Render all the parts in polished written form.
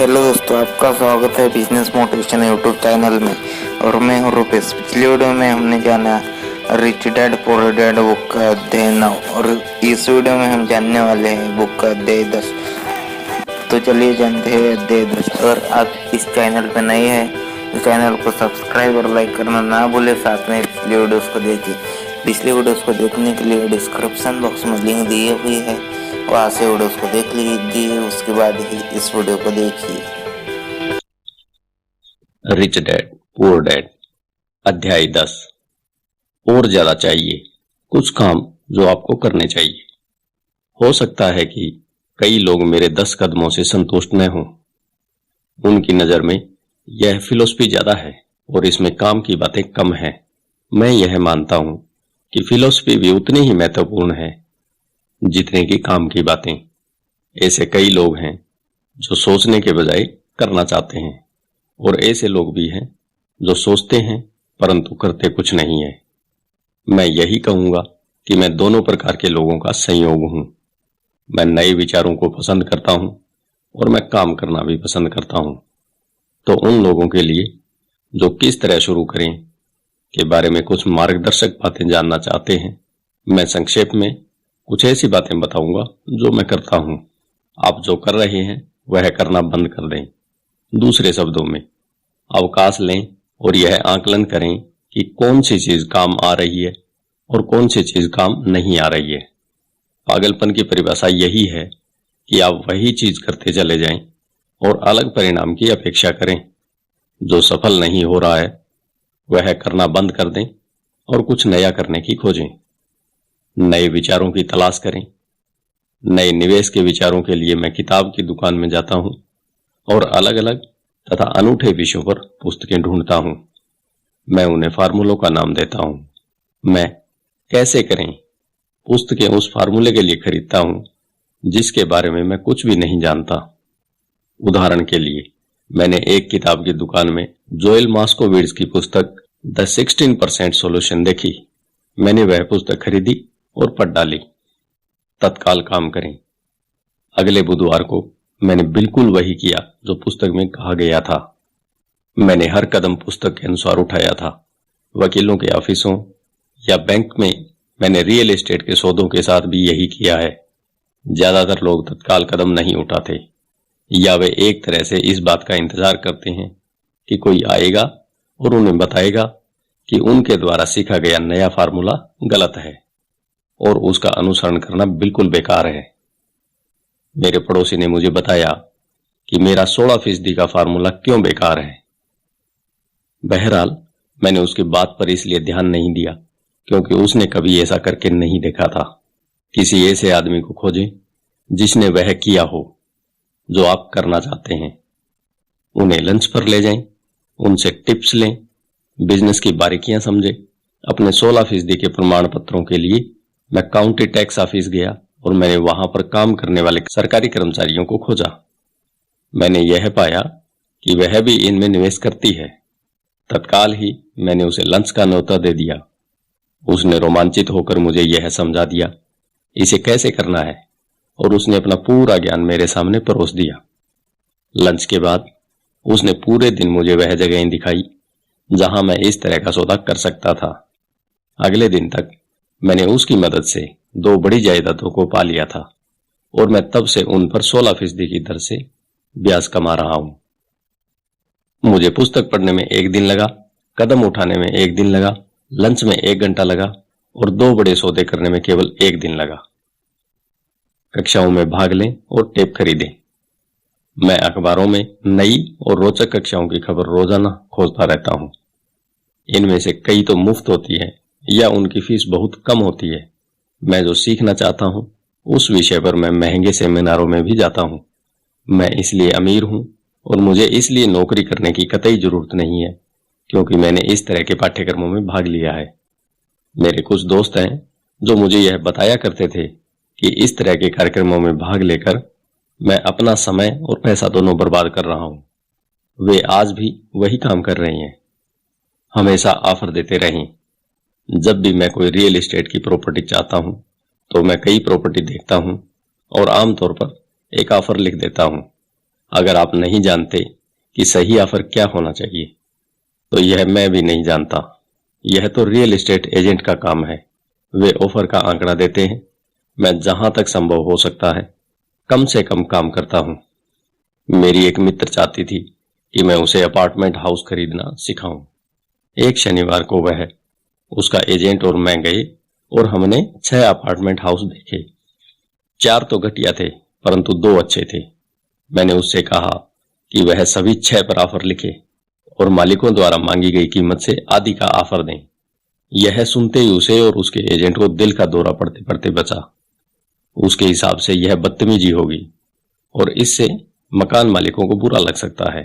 Hello दोस्तों, आपका स्वागत है बिजनेस मोटिवेशन यूट्यूब चैनल में। और मैं हूँ रूपेश। पिछली वीडियो में हमने जाना rich dad poor dad book का अध्याय 9 और इस वीडियो में हम जानने वाले हैं बुक का अध्याय 10। तो चलिए जानते हैं अध्याय 10। अगर आप इस चैनल पर नए हैं तो चैनल को सब्सक्राइब और लाइक करना ना भूलें। साथ में पिछली वीडियोस को देखिए। पिछली वीडियोस को देखने के लिए डिस्क्रिप्शन बॉक्स में लिंक दिए हुए है, वहाँ से वीडियोस को देख लीजिए, उसके बाद ही इस वीडियो को देखिए। रिच डैड पुअर डैड अध्याय 10। और ज्यादा चाहिए, कुछ काम जो आपको करने चाहिए। हो सकता है कि कई लोग मेरे 10 कदमों से संतुष्ट न हों। उनकी नजर में यह फिलॉसफी ज्यादा है और इसमें काम की बातें कम हैं। मैं यह मानता हूं कि फिलॉसफी भी उतनी ही महत्वपूर्ण है जितने की काम की बातें। ऐसे कई लोग हैं जो सोचने के बजाय करना चाहते हैं, और ऐसे लोग भी हैं जो सोचते हैं परंतु करते कुछ नहीं है। मैं यही कहूंगा कि मैं दोनों प्रकार के लोगों का संयोग हूं। मैं नए विचारों को पसंद करता हूं और मैं काम करना भी पसंद करता हूं। तो उन लोगों के लिए जो किस तरह शुरू करें के बारे में कुछ मार्गदर्शक बातें जानना चाहते हैं, मैं संक्षेप में कुछ ऐसी बातें बताऊंगा जो मैं करता हूं। आप जो कर रहे हैं वह करना बंद कर दें। दूसरे शब्दों में, अवकाश लें और यह आकलन करें कि कौन सी चीज काम आ रही है और कौन सी चीज काम नहीं आ रही है। पागलपन की परिभाषा यही है कि आप वही चीज करते चले जाएं और अलग परिणाम की अपेक्षा करें। जो सफल नहीं हो रहा है वह करना बंद कर दें और कुछ नया करने की खोजें। नए विचारों की तलाश करें। नए निवेश के विचारों के लिए मैं किताब की दुकान में जाता हूं और अलग अलग तथा अनूठे विषयों पर पुस्तकें ढूंढता हूं। मैं उन्हें फार्मूलों का नाम देता हूं। मैं कैसे करें पुस्तकें उस फार्मूले के लिए खरीदता हूं जिसके बारे में मैं कुछ भी नहीं जानता। उदाहरण के लिए, मैंने एक किताब की दुकान में जोएल मॉस्कोविट्ज की पुस्तक द 16% सॉल्यूशन देखी। मैंने वह पुस्तक खरीदी और पढ़ डाली। तत्काल काम करें। अगले बुधवार को मैंने बिल्कुल वही किया जो पुस्तक में कहा गया था। मैंने हर कदम पुस्तक के अनुसार उठाया था। वकीलों के ऑफिसों या बैंक में मैंने रियल एस्टेट के सौदों के साथ भी यही किया है। ज्यादातर लोग तत्काल कदम नहीं उठाते, या वे एक तरह से इस बात का इंतजार करते हैं कि कोई आएगा और उन्हें बताएगा कि उनके द्वारा सीखा गया नया फार्मूला गलत है और उसका अनुसरण करना बिल्कुल बेकार है। मेरे पड़ोसी ने मुझे बताया कि मेरा 16% का फार्मूला क्यों बेकार है। बहरहाल, मैंने उसकी बात पर इसलिए ध्यान नहीं दिया क्योंकि उसने कभी ऐसा करके नहीं देखा था। किसी ऐसे आदमी को खोजें जिसने वह किया हो जो आप करना चाहते हैं। उन्हें लंच पर ले जाएं, उनसे टिप्स लें, बिजनेस की बारीकियां समझें। अपने 16% के प्रमाण पत्रों के लिए मैं काउंटी टैक्स ऑफिस गया और मैंने वहां पर काम करने वाले सरकारी कर्मचारियों को खोजा। मैंने यह पाया कि वह भी इनमें निवेश करती है। तत्काल ही मैंने उसे लंच का न्योता दे दिया। उसने रोमांचित होकर मुझे यह समझा दिया इसे कैसे करना है, और उसने अपना पूरा ज्ञान मेरे सामने परोस दिया। लंच के बाद उसने पूरे दिन मुझे वह जगहें दिखाई जहां मैं इस तरह का सौदा कर सकता था। अगले दिन तक मैंने उसकी मदद से 2 बड़ी जायदादों को पा लिया था और मैं तब से उन पर 16% की दर से ब्याज कमा रहा हूं। मुझे पुस्तक पढ़ने में 1 दिन लगा, कदम उठाने में 1 दिन लगा, लंच में 1 घंटा लगा और 2 बड़े सौदे करने में केवल 1 दिन लगा। कक्षाओं में भाग लें और टेप खरीदें। मैं अखबारों में नई और रोचक कक्षाओं की खबर रोजाना खोजता रहता हूं। इनमें से कई तो मुफ्त होती है या उनकी फीस बहुत कम होती है। मैं जो सीखना चाहता हूं उस विषय पर मैं महंगे सेमिनारों में भी जाता हूं। मैं इसलिए अमीर हूं और मुझे इसलिए नौकरी करने की कतई जरूरत नहीं है क्योंकि मैंने इस तरह के पाठ्यक्रमों में भाग लिया है। मेरे कुछ दोस्त हैं जो मुझे यह बताया करते थे कि इस तरह के कार्यक्रमों में भाग लेकर मैं अपना समय और पैसा दोनों बर्बाद कर रहा हूं। वे आज भी वही काम कर रही हैं। हमेशा ऑफर देते रहें। जब भी मैं कोई रियल एस्टेट की प्रॉपर्टी चाहता हूं तो मैं कई प्रॉपर्टी देखता हूं और आमतौर पर एक ऑफर लिख देता हूं। अगर आप नहीं जानते कि सही ऑफर क्या होना चाहिए, तो यह मैं भी नहीं जानता। यह तो रियल एस्टेट एजेंट का काम है। वे ऑफर का आंकड़ा देते हैं। मैं जहां तक संभव हो सकता है कम से कम काम करता हूं। मेरी एक मित्र चाहती थी कि मैं उसे अपार्टमेंट हाउस खरीदना सिखाऊं। एक शनिवार को वह, उसका एजेंट और मैं गए और हमने 6 अपार्टमेंट हाउस देखे। 4 तो घटिया थे, परंतु 2 अच्छे थे। मैंने उससे कहा कि वह सभी 6 पर ऑफर लिखे और मालिकों द्वारा मांगी गई कीमत से आधी का ऑफर दें। यह सुनते ही उसे और उसके एजेंट को दिल का दौरा पड़ते पड़ते बचा। उसके हिसाब से यह बदतमीजी होगी और इससे मकान मालिकों को बुरा लग सकता है,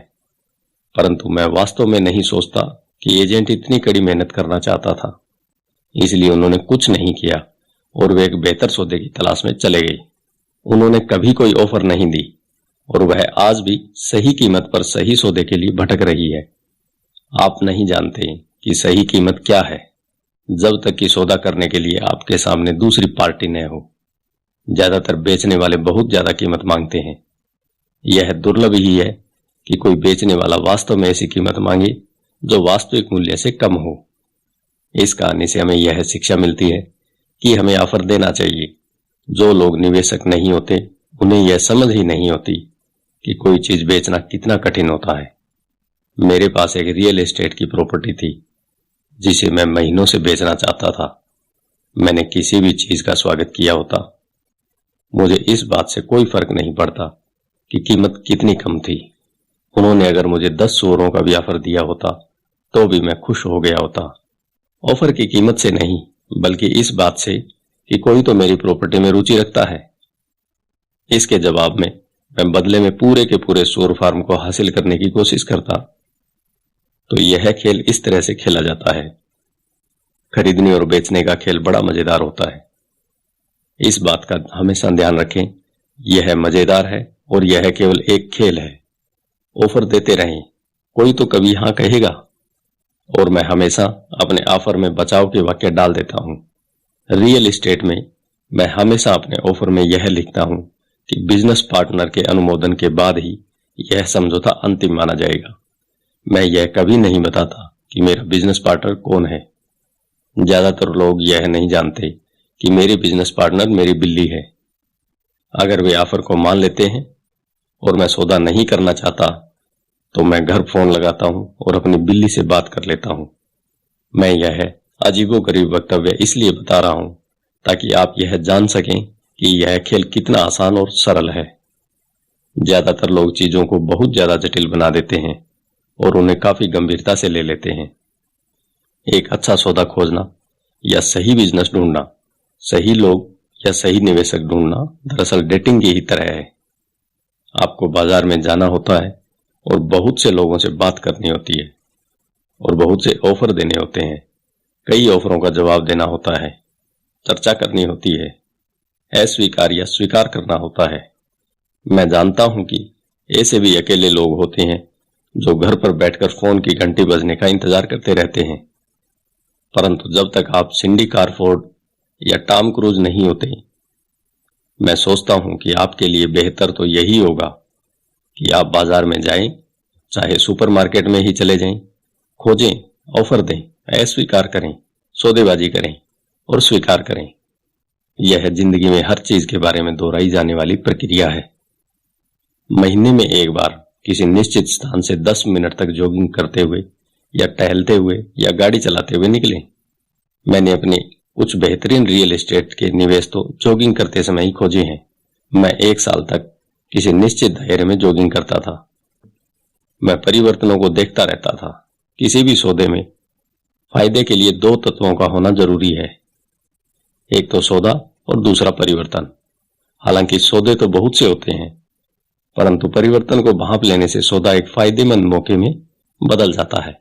परंतु मैं वास्तव में नहीं सोचता कि एजेंट इतनी कड़ी मेहनत करना चाहता था। इसलिए उन्होंने कुछ नहीं किया और वे एक बेहतर सौदे की तलाश में चले गए। उन्होंने कभी कोई ऑफर नहीं दी और वह आज भी सही कीमत पर सही सौदे के लिए भटक रही है। आप नहीं जानते कि सही कीमत क्या है जब तक कि सौदा करने के लिए आपके सामने दूसरी पार्टी न हो। ज्यादातर बेचने वाले बहुत ज्यादा कीमत मांगते हैं। यह दुर्लभ ही है कि कोई बेचने वाला वास्तव में ऐसी कीमत मांगे जो वास्तविक मूल्य से कम हो। इस कहानी से हमें यह शिक्षा मिलती है कि हमें ऑफर देना चाहिए। जो लोग निवेशक नहीं होते उन्हें यह समझ ही नहीं होती कि कोई चीज बेचना कितना कठिन होता है। मेरे पास एक रियल एस्टेट की प्रॉपर्टी थी जिसे मैं महीनों से बेचना चाहता था। मैंने किसी भी चीज का स्वागत किया होता। मुझे इस बात से कोई फर्क नहीं पड़ता कि कीमत कितनी कम थी। उन्होंने अगर मुझे 10 सूअरों का भी ऑफर दिया होता तो भी मैं खुश हो गया होता। ऑफर की कीमत से नहीं, बल्कि इस बात से कि कोई तो मेरी प्रॉपर्टी में रुचि रखता है। इसके जवाब में मैं बदले में पूरे के पूरे सूअर फार्म को हासिल करने की कोशिश करता। तो यह खेल इस तरह से खेला जाता है। खरीदने और बेचने का खेल बड़ा मजेदार होता है। इस बात का हमेशा ध्यान रखें, यह मजेदार है और यह केवल एक खेल है। ऑफर देते रहें, कोई तो कभी हां कहेगा। और मैं हमेशा अपने ऑफर में बचाव के वाक्य डाल देता हूं। रियल एस्टेट में मैं हमेशा अपने ऑफर में यह लिखता हूं कि बिजनेस पार्टनर के अनुमोदन के बाद ही यह समझौता अंतिम माना जाएगा। मैं यह कभी नहीं बताता कि मेरा बिजनेस पार्टनर कौन है। ज्यादातर लोग यह नहीं जानते कि मेरी बिजनेस पार्टनर मेरी बिल्ली है। अगर वे ऑफर को मान लेते हैं और मैं सौदा नहीं करना चाहता तो मैं घर फोन लगाता हूं और अपनी बिल्ली से बात कर लेता हूं। मैं यह अजीबोगरीब वक्तव्य इसलिए बता रहा हूं ताकि आप यह जान सकें कि यह खेल कितना आसान और सरल है। ज्यादातर लोग चीजों को बहुत ज्यादा जटिल बना देते हैं और उन्हें काफी गंभीरता से ले लेते हैं। एक अच्छा सौदा खोजना या सही बिजनेस ढूंढना, सही लोग या सही निवेशक ढूंढना दरअसल डेटिंग की ही तरह है। आपको बाजार में जाना होता है और बहुत से लोगों से बात करनी होती है और बहुत से ऑफर देने होते हैं। कई ऑफरों का जवाब देना होता है, चर्चा करनी होती है, अस्वीकार या स्वीकार करना होता है। मैं जानता हूं कि ऐसे भी अकेले लोग होते हैं जो घर पर बैठकर फोन की घंटी बजने का इंतजार करते रहते हैं, परंतु जब तक आप सिंडी कारफोर्ड या टॉम क्रूज नहीं होते, मैं सोचता हूं कि आपके लिए बेहतर तो यही होगा कि आप बाजार में जाएं, चाहे सुपरमार्केट में ही चले जाएं, खोजें, ऑफर दें, अस्वीकार करें, सौदेबाजी करें और स्वीकार करें। यह जिंदगी में हर चीज के बारे में दोहराई जाने वाली प्रक्रिया है। महीने में एक बार किसी निश्चित स्थान से 10 मिनट तक जॉगिंग करते हुए या टहलते हुए या गाड़ी चलाते हुए निकलें। मैंने अपने कुछ बेहतरीन रियल एस्टेट के निवेश तो जॉगिंग करते समय ही खोजे हैं। मैं 1 साल तक किसी निश्चित दायरे में जॉगिंग करता था। मैं परिवर्तनों को देखता रहता था। किसी भी सौदे में फायदे के लिए 2 तत्वों का होना जरूरी है, एक तो सौदा और दूसरा परिवर्तन। हालांकि सौदे तो बहुत से होते हैं, परंतु परिवर्तन को भांप लेने से सौदा एक फायदेमंद मौके में बदल जाता है।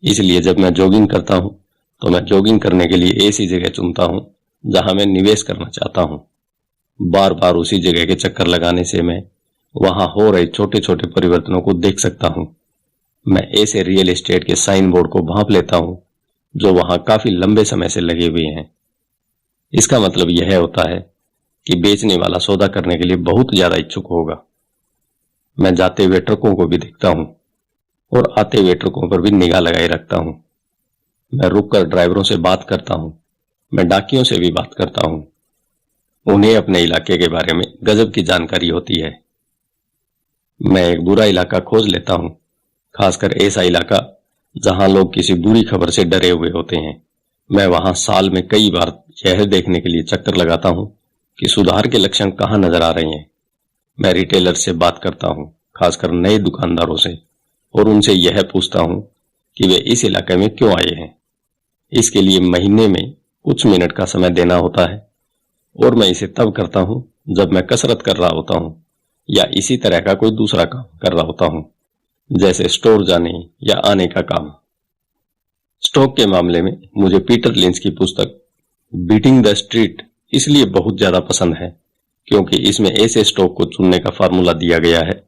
इसलिए जब मैं जॉगिंग करता हूं तो मैं जॉगिंग करने के लिए ऐसी जगह चुनता हूं जहां मैं निवेश करना चाहता हूं। बार बार उसी जगह के चक्कर लगाने से मैं वहां हो रहे छोटे छोटे परिवर्तनों को देख सकता हूं। मैं ऐसे रियल एस्टेट के साइन बोर्ड को भांप लेता हूं जो वहां काफी लंबे समय से लगे हुए हैं। इसका मतलब यह होता है कि बेचने वाला सौदा करने के लिए बहुत ज्यादा इच्छुक होगा। मैं जाते हुए ट्रकों को भी देखता हूँ और आते हुए ट्रकों पर भी निगाह लगाए रखता हूँ। मैं रुककर ड्राइवरों से बात करता हूँ। मैं डाकियों से भी बात करता हूँ। उन्हें अपने इलाके के बारे में गजब की जानकारी होती है। मैं एक बुरा इलाका खोज लेता हूँ, खासकर ऐसा इलाका जहां लोग किसी बुरी खबर से डरे हुए होते हैं। मैं वहां साल में कई बार यह देखने के लिए चक्कर लगाता हूँ कि सुधार के लक्षण कहाँ नजर आ रहे हैं। मैं रिटेलर से बात करता हूँ, खासकर नए दुकानदारों से, और उनसे यह पूछता हूँ कि वे इस इलाके में क्यों आए हैं। इसके लिए महीने में कुछ मिनट का समय देना होता है और मैं इसे तब करता हूँ जब मैं कसरत कर रहा होता हूँ या इसी तरह का कोई दूसरा काम कर रहा होता हूँ, जैसे स्टोर जाने या आने का काम। स्टॉक के मामले में मुझे पीटर लिंच की पुस्तक बीटिंग द स्ट्रीट इसलिए बहुत ज्यादा पसंद है क्योंकि इसमें ऐसे स्टॉक को चुनने का फार्मूला दिया गया है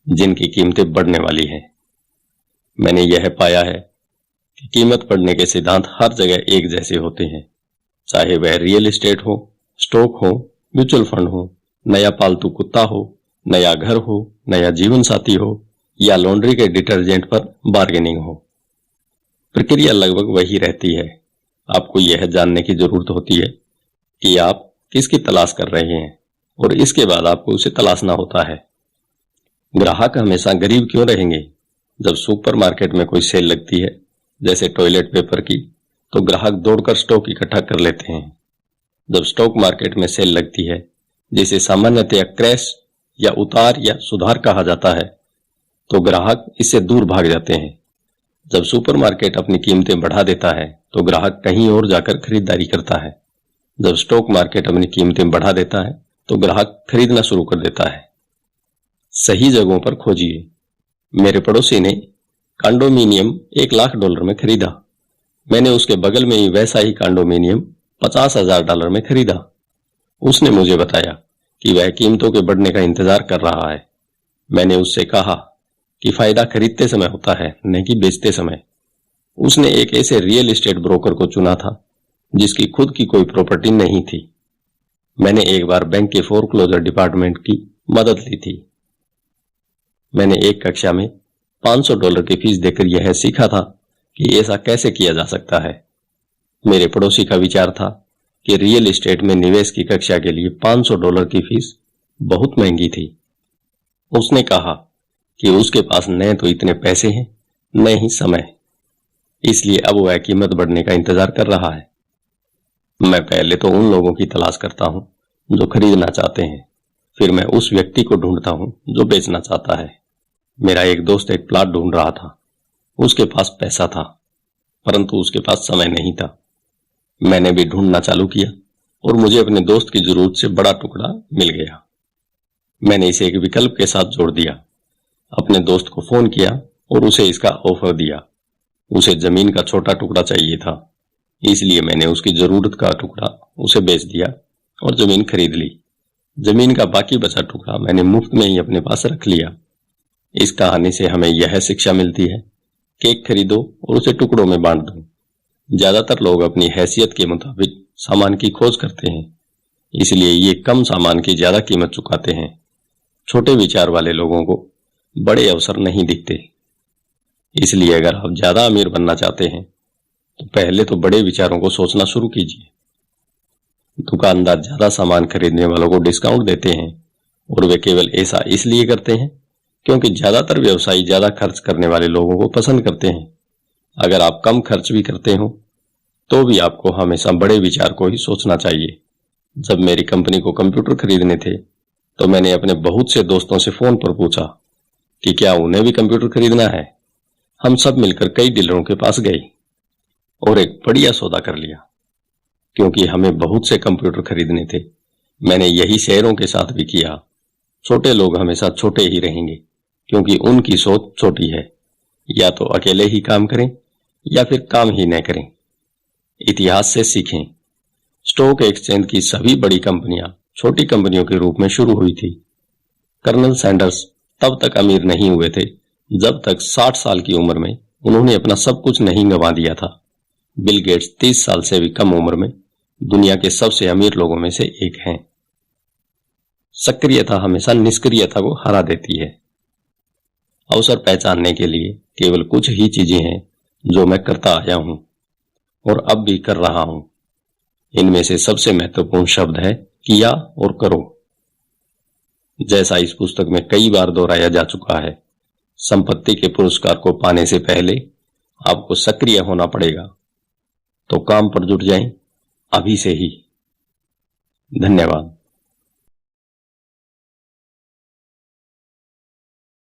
जिनकी कीमतें बढ़ने वाली हैं। मैंने यह पाया है कि कीमत बढ़ने के सिद्धांत हर जगह एक जैसे होते हैं, चाहे वह रियल एस्टेट हो, स्टॉक हो, म्यूचुअल फंड हो, नया पालतू कुत्ता हो, नया घर हो, नया जीवन साथी हो या लॉन्ड्री के डिटर्जेंट पर बार्गेनिंग हो। प्रक्रिया लगभग वही रहती है। आपको यह जानने की जरूरत होती है कि आप किसकी तलाश कर रहे हैं और इसके बाद आपको उसे तलाशना होता है। ग्राहक हमेशा गरीब क्यों रहेंगे? जब सुपरमार्केट में कोई सेल लगती है, जैसे टॉयलेट पेपर की, तो ग्राहक दौड़कर स्टॉक इकट्ठा कर लेते हैं। जब स्टॉक मार्केट में सेल लगती है, जिसे सामान्यतया क्रैश या उतार या सुधार कहा जाता है, तो ग्राहक इससे दूर भाग जाते हैं। जब सुपरमार्केट अपनी कीमतें बढ़ा देता है, तो ग्राहक कहीं और जाकर खरीदारी करता है। जब स्टॉक मार्केट अपनी कीमतें बढ़ा देता है, तो ग्राहक खरीदना शुरू कर देता है। सही जगहों पर खोजिए। मेरे पड़ोसी ने कंडोमिनियम $1,00,000 में खरीदा। मैंने उसके बगल में ही वैसा ही कंडोमिनियम $50,000 में खरीदा। उसने मुझे बताया कि वह कीमतों के बढ़ने का इंतजार कर रहा है। मैंने उससे कहा कि फायदा खरीदते समय होता है, न कि बेचते समय। उसने एक ऐसे रियल एस्टेट ब्रोकर को चुना था जिसकी खुद की कोई प्रॉपर्टी नहीं थी। मैंने एक बार बैंक के फोरक्लोजर डिपार्टमेंट की मदद ली थी। मैंने एक कक्षा में $500 की फीस देकर यह सीखा था कि ऐसा कैसे किया जा सकता है। मेरे पड़ोसी का विचार था कि रियल एस्टेट में निवेश की कक्षा के लिए $500 की फीस बहुत महंगी थी। उसने कहा कि उसके पास न तो इतने पैसे हैं, न ही समय, इसलिए अब वह कीमत बढ़ने का इंतजार कर रहा है। मैं पहले तो उन लोगों की तलाश करता हूं जो खरीदना चाहते हैं, फिर मैं उस व्यक्ति को ढूंढता हूं जो बेचना चाहता है। मेरा एक दोस्त एक प्लॉट ढूंढ रहा था। उसके पास पैसा था, परंतु उसके पास समय नहीं था। मैंने भी ढूंढना चालू किया और मुझे अपने दोस्त की जरूरत से बड़ा टुकड़ा मिल गया। मैंने इसे एक विकल्प के साथ जोड़ दिया। अपने दोस्त को फोन किया और उसे इसका ऑफर दिया। उसे जमीन का छोटा टुकड़ा चाहिए था, इसलिए मैंने उसकी जरूरत का टुकड़ा उसे बेच दिया और जमीन खरीद ली। जमीन का बाकी बचा टुकड़ा मैंने मुफ्त में ही अपने पास रख लिया। इस कहानी से हमें यह शिक्षा मिलती है, केक खरीदो और उसे टुकड़ों में बांट दो। ज्यादातर लोग अपनी हैसियत के मुताबिक सामान की खोज करते हैं, इसलिए ये कम सामान की ज्यादा कीमत चुकाते हैं। छोटे विचार वाले लोगों को बड़े अवसर नहीं दिखते। इसलिए अगर आप ज्यादा अमीर बनना चाहते हैं तो पहले तो बड़े विचारों को सोचना शुरू कीजिए। दुकानदार ज्यादा सामान खरीदने वालों को डिस्काउंट देते हैं और वे केवल ऐसा इसलिए करते हैं क्योंकि ज्यादातर व्यवसायी ज्यादा खर्च करने वाले लोगों को पसंद करते हैं। अगर आप कम खर्च भी करते हो तो भी आपको हमेशा बड़े विचार को ही सोचना चाहिए। जब मेरी कंपनी को कंप्यूटर खरीदने थे तो मैंने अपने बहुत से दोस्तों से फोन पर पूछा कि क्या उन्हें भी कंप्यूटर खरीदना है। हम सब मिलकर कई डीलरों के पास गए और एक बढ़िया सौदा कर लिया। क्योंकि हमें बहुत से कंप्यूटर खरीदने थे, मैंने यही शेयरों के साथ भी किया। छोटे लोग हमेशा छोटे ही रहेंगे क्योंकि उनकी सोच छोटी है। या तो अकेले ही काम करें या फिर काम ही न करें। इतिहास से सीखें। स्टॉक एक्सचेंज की सभी बड़ी कंपनियां छोटी कंपनियों के रूप में शुरू हुई थी। कर्नल सैंडर्स तब तक अमीर नहीं हुए थे जब तक 60 साल की उम्र में उन्होंने अपना सब कुछ नहीं गंवा दिया था। बिल गेट्स 30 साल से भी कम उम्र में दुनिया के सबसे अमीर लोगों में से एक हैं। सक्रियता हमेशा निष्क्रियता को हरा देती है। अवसर पहचानने के लिए केवल कुछ ही चीजें हैं जो मैं करता आया हूं और अब भी कर रहा हूं। इनमें से सबसे महत्वपूर्ण शब्द है किया और करो। जैसा इस पुस्तक में कई बार दोहराया जा चुका है, संपत्ति के पुरस्कार को पाने से पहले आपको सक्रिय होना पड़ेगा। तो काम पर जुट जाएं अभी से ही। धन्यवाद।